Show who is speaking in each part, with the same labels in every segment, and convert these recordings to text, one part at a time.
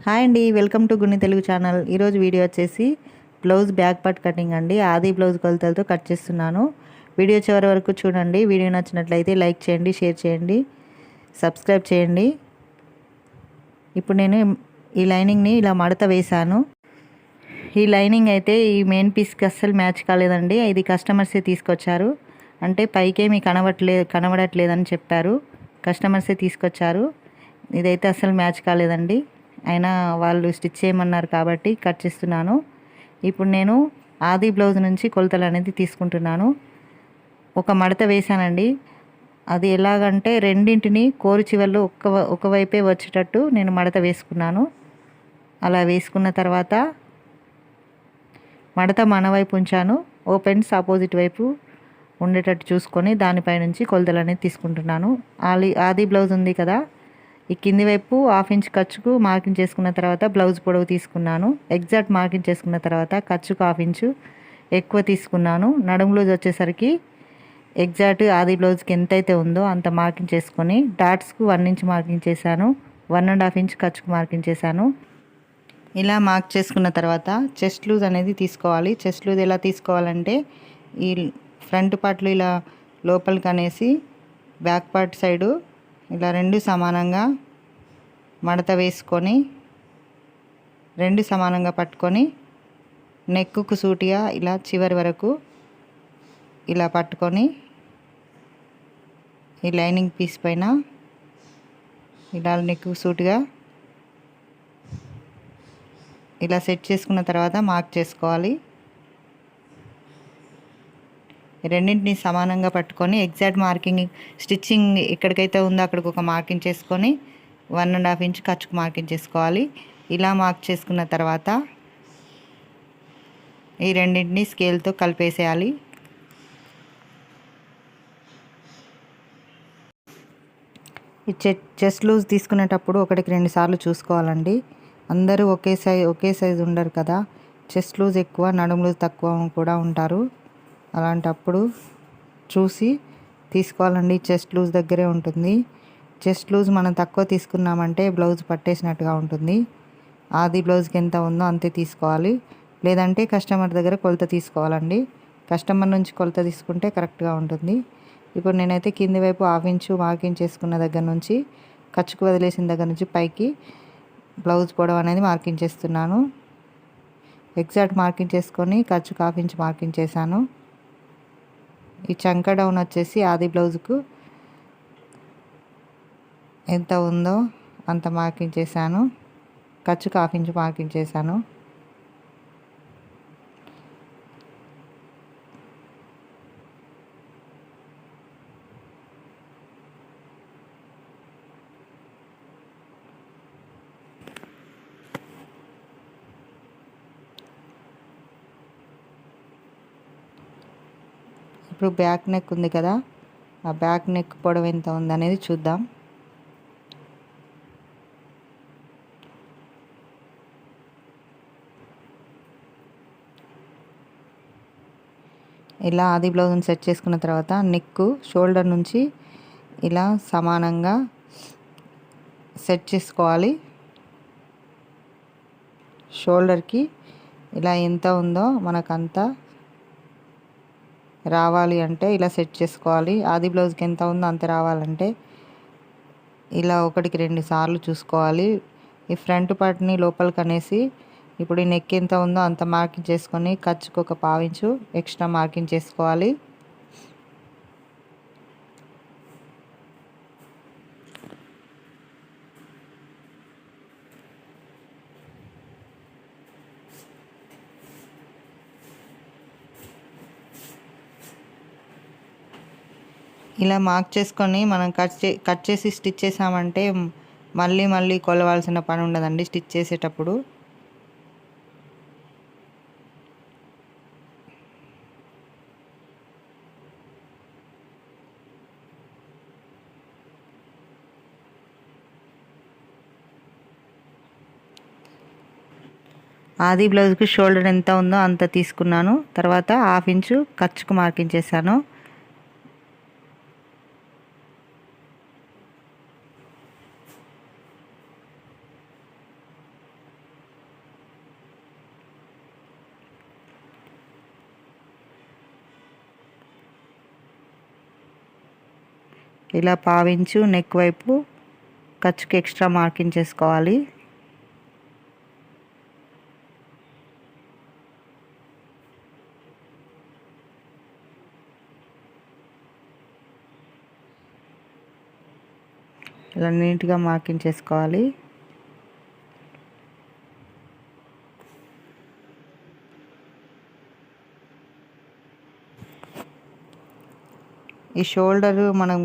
Speaker 1: Hi అండి, welcome to Gunni Telugu channel. ఈరోజు video వచ్చేసి బ్లౌజ్ బ్యాక్ పార్ట్ కటింగ్ అండి. ఆది బ్లౌజ్ కొలతలతో కట్ చేస్తున్నాను. వీడియో చివరి వరకు చూడండి. వీడియో నచ్చినట్లయితే లైక్ చేయండి, షేర్ చేయండి, సబ్స్క్రైబ్ చేయండి. ఇప్పుడు నేను ఈ లైనింగ్ని ఇలా మడత వేశాను. ఈ లైనింగ్ అయితే ఈ మెయిన్ పీస్కి అస్సలు మ్యాచ్ కాలేదండి. ఇది కస్టమర్సే తీసుకొచ్చారు. అంటే పైకేమీ కనబడట్లేదని చెప్పారు. కస్టమర్సే తీసుకొచ్చారు. ఇదైతే అస్సలు మ్యాచ్ కాలేదండి. అయినా వాళ్ళు స్టిచ్ చేయమన్నారు కాబట్టి కట్ చేస్తున్నాను. ఇప్పుడు నేను ఆది బ్లౌజ్ నుంచి కొలతలు అనేది తీసుకుంటున్నాను. ఒక మడత వేసానండి. అది ఎలాగంటే రెండింటిని కోరు చివర్లు ఒకవైపే వచ్చేటట్టు నేను మడత వేసుకున్నాను. అలా వేసుకున్న తర్వాత మడత మన వైపు ఉంచాను. ఓపెన్స్ ఆపోజిట్ వైపు ఉండేటట్టు చూసుకొని దానిపై నుంచి కొలతలు అనేది తీసుకుంటున్నాను. ఆది బ్లౌజ్ ఉంది కదా, ఈ కింది వైపు 1/2 ఇంచ్ ఖర్చుకు మార్కింగ్ చేసుకున్న తర్వాత బ్లౌజ్ పొడవు తీసుకున్నాను. ఎగ్జాక్ట్ మార్కింగ్ చేసుకున్న తర్వాత ఖర్చుకు 1/2 ఇంచు ఎక్కువ తీసుకున్నాను. నడుము లూజ్ వచ్చేసరికి ఎగ్జాక్ట్ ఆది బ్లౌజ్కి ఎంతైతే ఉందో అంత మార్కింగ్ చేసుకొని డాట్స్కు 1 ఇంచ్ మార్కింగ్ చేశాను. 1.5 ఇంచ్ ఖర్చుకు మార్కింగ్ చేశాను. ఇలా మార్క్ చేసుకున్న తర్వాత చెస్ట్ లూజ్ అనేది తీసుకోవాలి. చెస్ట్ లూజ్ ఎలా తీసుకోవాలంటే ఈ ఫ్రంట్ పార్ట్లు ఇలా లోపలికి అనేసి బ్యాక్ పార్ట్ సైడు ఇలా రెండు సమానంగా మడత వేసుకొని రెండు సమానంగా పట్టుకొని నెక్కుకు సూటిగా ఇలా చివరి వరకు ఇలా పట్టుకొని ఈ లైనింగ్ పీస్ పైన ఇలా నెక్కుకు సూటిగా ఇలా సెట్ చేసుకున్న తర్వాత మార్క్ చేసుకోవాలి. రెండింటిని సమానంగా పట్టుకొని ఎగ్జాక్ట్ మార్కింగ్ స్టిచ్చింగ్ ఎక్కడికైతే ఉందో అక్కడికి ఒక మార్కింగ్ చేసుకొని 1.5 ఇంచ్ ఖర్చుకు మార్కింగ్ చేసుకోవాలి. ఇలా మార్క్ చేసుకున్న తర్వాత ఈ రెండింటిని స్కేల్తో కలిపేసేయాలి. ఈ చెస్ట్ లూజ్ తీసుకునేటప్పుడు 1-2 సార్లు చూసుకోవాలండి. అందరూ ఒకే సైజు ఉండరు కదా. చెస్ట్ లూజ్ ఎక్కువ, నడుము లూజ్ తక్కువ కూడా ఉంటారు. అలాంటప్పుడు చూసి తీసుకోవాలండి. చెస్ట్ లూజ్ దగ్గరే ఉంటుంది. చెస్ట్ లూజ్ మనం తక్కువ తీసుకున్నామంటే బ్లౌజ్ పట్టేసినట్టుగా ఉంటుంది. ఆది బ్లౌజ్కి ఎంత ఉందో అంతే తీసుకోవాలి. లేదంటే కస్టమర్ దగ్గర కొలత తీసుకోవాలండి. కస్టమర్ నుంచి కొలత తీసుకుంటే కరెక్ట్గా ఉంటుంది. ఇప్పుడు నేనైతే కింది వైపు 1/2 ఇంచు మార్కింగ్ చేసుకున్న దగ్గర నుంచి ఖర్చుకు వదిలేసిన దగ్గర నుంచి పైకి బ్లౌజ్ పొడవు అనేది మార్కింగ్ చేస్తున్నాను. ఎగ్జాక్ట్ మార్కింగ్ చేసుకొని ఖర్చుకు 1/2 ఇంచ్ మార్కింగ్ చేశాను. ఈ చంక డౌన్ వచ్చేసి ఆది బ్లౌజ్కు ఎంత ఉందో అంత మార్కింగ్ చేశాను. ఖర్చుకు 1/2 ఇంచ్ మార్కింగ్ చేశాను. ఇప్పుడు బ్యాక్ నెక్ ఉంది కదా, ఆ బ్యాక్ నెక్ పొడవు ఎంత ఉంది అనేది చూద్దాం. ఇలా ఆది బ్లౌజ్ని సెట్ చేసుకున్న తర్వాత నెక్ షోల్డర్ నుంచి ఇలా సమానంగా సెట్ చేసుకోవాలి. షోల్డర్కి ఇలా ఎంత ఉందో మనకంతా రావాలి అంటే ఇలా సెట్ చేసుకోవాలి. ఆది బ్లౌజ్కి ఎంత ఉందో అంత రావాలంటే ఇలా 1-2 సార్లు చూసుకోవాలి. ఈ ఫ్రంట్ పార్ట్ని లోపలికి అనేసి ఇప్పుడు ఈ నెక్ ఎంత ఉందో అంత మార్కింగ్ చేసుకొని ఖర్చుకు 1/4 ఇంచు ఎక్స్ట్రా మార్కింగ్ చేసుకోవాలి. ఇలా మార్క్ చేసుకొని మనం కట్ చేసి స్టిచ్ చేసామంటే మళ్ళీ కొలవాల్సిన పని ఉండదండి స్టిచ్ చేసేటప్పుడు. ఆది బ్లౌజ్కి షోల్డర్ ఎంత ఉందో అంత తీసుకున్నాను. తర్వాత 1/2 ఇంచు ఖర్చుకు మార్కింగ్ చేశాను. ఇలా పావించు నెక్ వైపు ఖర్చుకి ఎక్స్ట్రా మార్కింగ్ చేసుకోవాలి. ఇలా నీట్గా మార్కింగ్ చేసుకోవాలి. ఈ షోల్డర్ మనం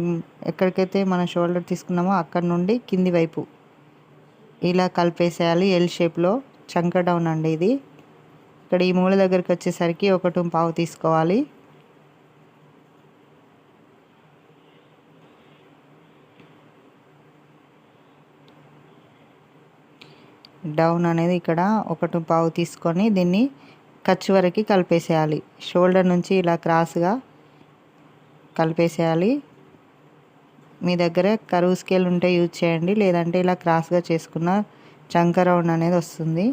Speaker 1: ఎక్కడికైతే మన షోల్డర్ తీసుకున్నామో అక్కడ నుండి కింది వైపు ఇలా కలిపేసేయాలి. ఎల్ షేప్లో చంక డౌన్ అండి ఇది. ఇక్కడ ఈ మూల దగ్గరికి వచ్చేసరికి 1.5 తీసుకోవాలి. డౌన్ అనేది ఇక్కడ 1.5 తీసుకొని దీన్ని ఖర్చు వరకు కలిపేసేయాలి. షోల్డర్ నుంచి ఇలా క్రాస్గా కలిపేసేయాలి. మీ దగ్గర కరువు స్కేల్ ఉంటే యూజ్ చేయండి, లేదంటే ఇలా క్రాస్గా చేసుకున్న చంక రౌండ్ అనేది వస్తుంది.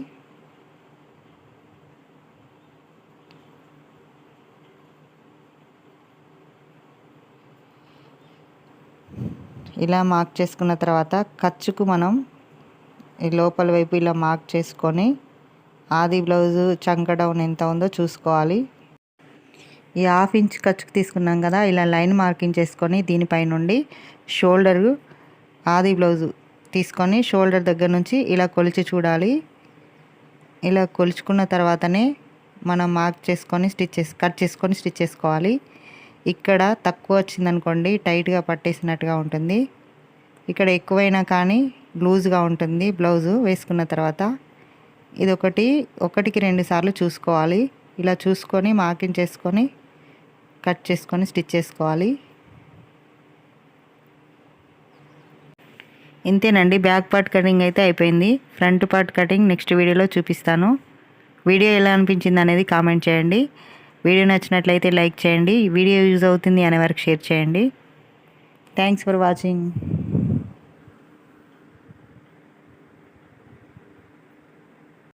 Speaker 1: ఇలా మార్క్ చేసుకున్న తర్వాత ఖర్చుకు మనం ఈ లోపల వైపు ఇలా మార్క్ చేసుకొని ఆది బ్లౌజు చంక డౌన్ ఎంత ఉందో చూసుకోవాలి. ఈ 1/2 ఇంచ్ ఖర్చుకు తీసుకున్నాం కదా, ఇలా లైన్ మార్కింగ్ చేసుకొని దీనిపై నుండి షోల్డరు ఆది బ్లౌజు తీసుకొని షోల్డర్ దగ్గర నుంచి ఇలా కొలిచి చూడాలి. ఇలా కొలుచుకున్న తర్వాతనే మనం మార్క్ చేసుకొని కట్ చేసుకొని స్టిచ్ చేసుకోవాలి. ఇక్కడ తక్కువ వచ్చిందనుకోండి టైట్గా పట్టేసినట్టుగా ఉంటుంది. ఇక్కడ ఎక్కువైనా కానీ లూజ్గా ఉంటుంది బ్లౌజు వేసుకున్న తర్వాత. ఇది ఒకటికి 2 సార్లు చూసుకోవాలి. ఇలా చూసుకొని మార్కింగ్ చేసుకొని కట్ చేసుకొని స్టిచ్ చేసుకోవాలి. ఇంతేనండి, బ్యాక్ పార్ట్ కటింగ్ అయితే అయిపోయింది. ఫ్రంట్ పార్ట్ కటింగ్ నెక్స్ట్ వీడియోలో చూపిస్తాను. వీడియో ఎలా అనిపించింది అనేది కామెంట్ చేయండి. వీడియో నచ్చినట్లయితే లైక్ చేయండి. వీడియో యూజ్ అవుతుంది అనే వరకు షేర్ చేయండి. Thanks for watching.